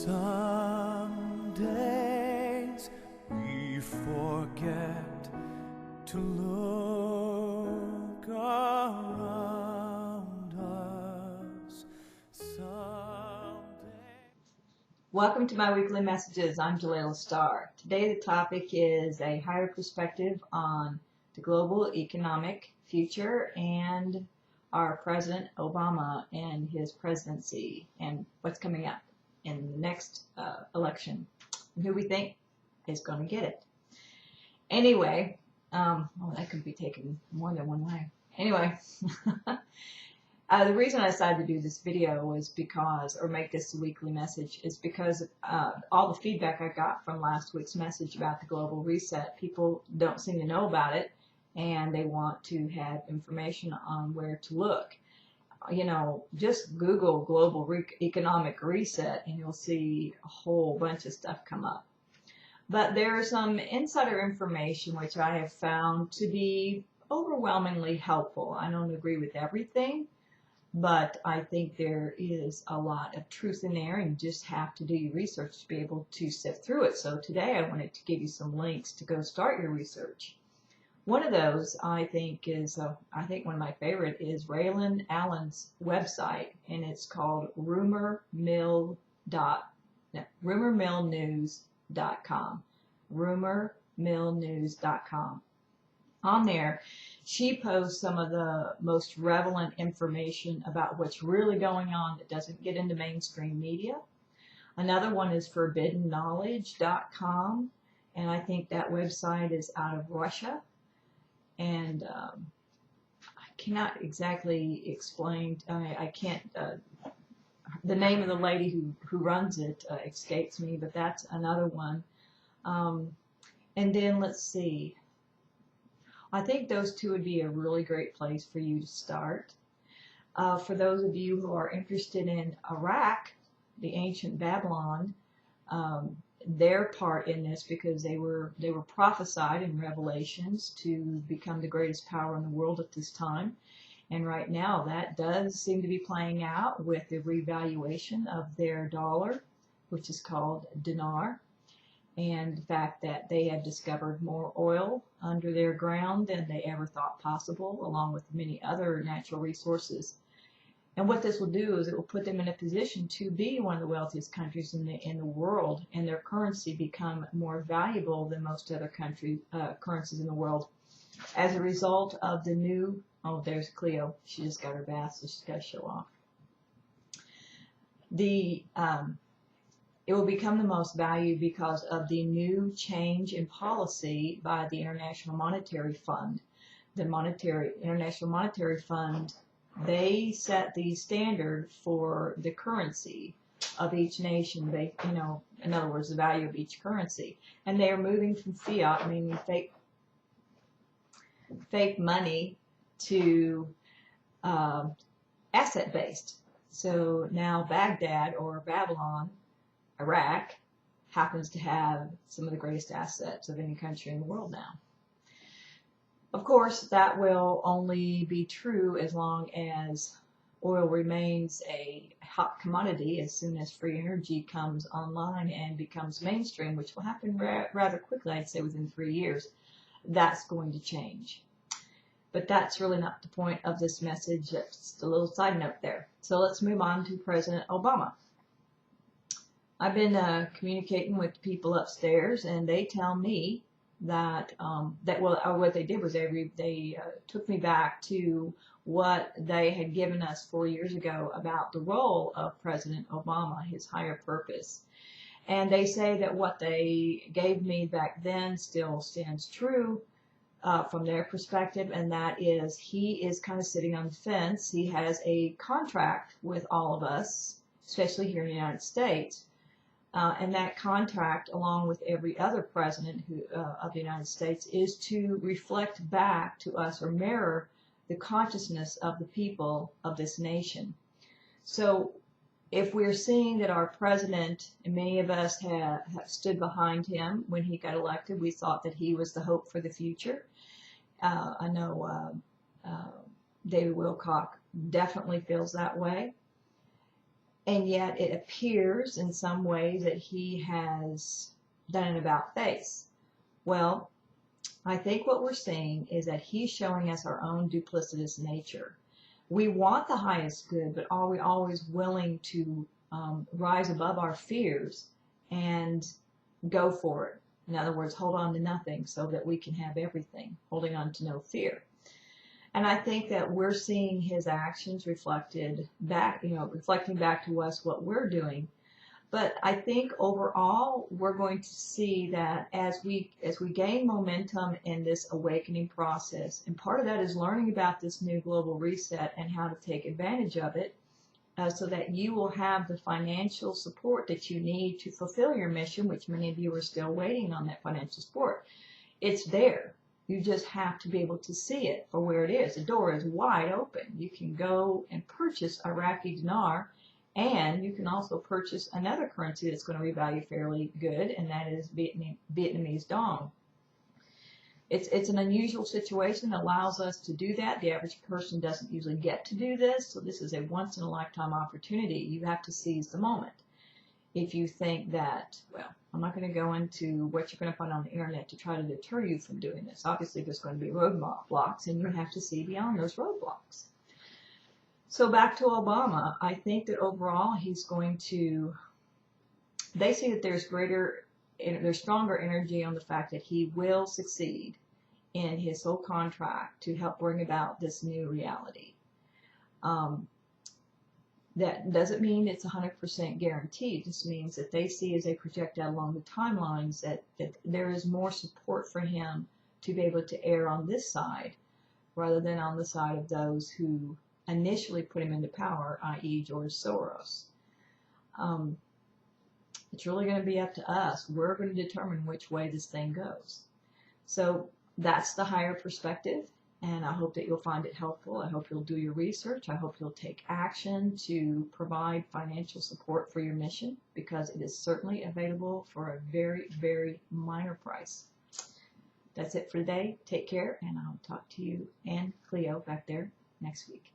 Some days we forget to look around us. Welcome to my weekly messages. I'm Jelaila Star. Today the topic is a higher perspective on the global economic future and our President Obama and his presidency and what's coming up in the next election and who we think is going to get it. Anyway, that could be taken more than one way. Anyway, the reason I decided to do this video was because, or make this a weekly message, is because all the feedback I got from last week's message about the global reset, people don't seem to know about it, and they want to have information on where to look. You know, just Google global economic reset and you'll see a whole bunch of stuff come up. But there is some insider information which I have found to be overwhelmingly helpful. I don't agree with everything, but I think there is a lot of truth in there, and you just have to do your research to be able to sift through it. So today I wanted to give you some links to go start your research. One of those I think is, I think one of my favorite is Raylan Allen's website, and it's called rumormillnews.com. Rumormillnews.com. On there, she posts some of the most relevant information about what's really going on that doesn't get into mainstream media. Another one is forbiddenknowledge.com, and I think that website is out of Russia. And I cannot exactly explain, I can't, the name of the lady who runs it escapes me, but that's another one. And then let's see, I think those two would be a really great place for you to start. For those of you who are interested in Iraq, the ancient Babylon, their part in this, because they were prophesied in Revelations to become the greatest power in the world at this time, and right now that does seem to be playing out with the revaluation of their dollar, which is called dinar, and the fact that they have discovered more oil under their ground than they ever thought possible, along with many other natural resources. And what this will do is it will put them in a position to be one of the wealthiest countries in the world, and their currency become more valuable than most other currencies in the world as a result of the new, oh, there's Cleo. She just got her bath, so she's got to show off. It will become the most valued because of the new change in policy by the International Monetary Fund. The International Monetary Fund, they set the standard for the currency of each nation. They, you know, in other words, the value of each currency. And they are moving from fiat, meaning fake money, to asset-based. So now Baghdad or Babylon, Iraq, happens to have some of the greatest assets of any country in the world now. Of course, that will only be true as long as oil remains a hot commodity. As soon as free energy comes online and becomes mainstream, which will happen rather quickly, I'd say within 3 years, that's going to change. But that's really not the point of this message. Just a little side note there. So let's move on to President Obama. I've been communicating with people upstairs, and they tell me that what they did was they took me back to what they had given us 4 years ago about the role of President Obama, his higher purpose. And they say that what they gave me back then still stands true from their perspective, and that is he is kind of sitting on the fence. He has a contract with all of us, especially here in the United States. And that contract, along with every other president of the United States, is to reflect back to us or mirror the consciousness of the people of this nation. So if we're seeing that our president, and many of us have stood behind him when he got elected, we thought that he was the hope for the future. I know David Wilcock definitely feels that way. And yet it appears in some ways that he has done an about face. Well, I think what we're seeing is that he's showing us our own duplicitous nature. We want the highest good, but are we always willing to rise above our fears and go for it? In other words, hold on to nothing so that we can have everything, holding on to no fear. And I think that we're seeing his actions reflected back, reflecting back to us what we're doing. But I think overall, we're going to see that as we gain momentum in this awakening process, and part of that is learning about this new global reset and how to take advantage of it, so that you will have the financial support that you need to fulfill your mission, which many of you are still waiting on that financial support. It's there. You just have to be able to see it for where it is. The door is wide open. You can go and purchase Iraqi dinar, and you can also purchase another currency that's going to revalue fairly good, and that is Vietnamese dong. It's an unusual situation that allows us to do that. The average person doesn't usually get to do this, so this is a once-in-a-lifetime opportunity. You have to seize the moment. If you think that, well, I'm not going to go into what you're going to find on the internet to try to deter you from doing this. Obviously, there's going to be roadblocks, and you have to see beyond those roadblocks. So back to Obama, I think that overall he's going to, they see that there's stronger energy on the fact that he will succeed in his whole contract to help bring about this new reality. That doesn't mean it's 100% guaranteed. It just means that they see as they project out along the timelines that there is more support for him to be able to err on this side rather than on the side of those who initially put him into power, i.e. George Soros. It's really going to be up to us. We're going to determine which way this thing goes. So that's the higher perspective, and I hope that you'll find it helpful. I hope you'll do your research. I hope you'll take action to provide financial support for your mission, because it is certainly available for a very, very minor price. That's it for today. Take care, and I'll talk to you and Cleo back there next week.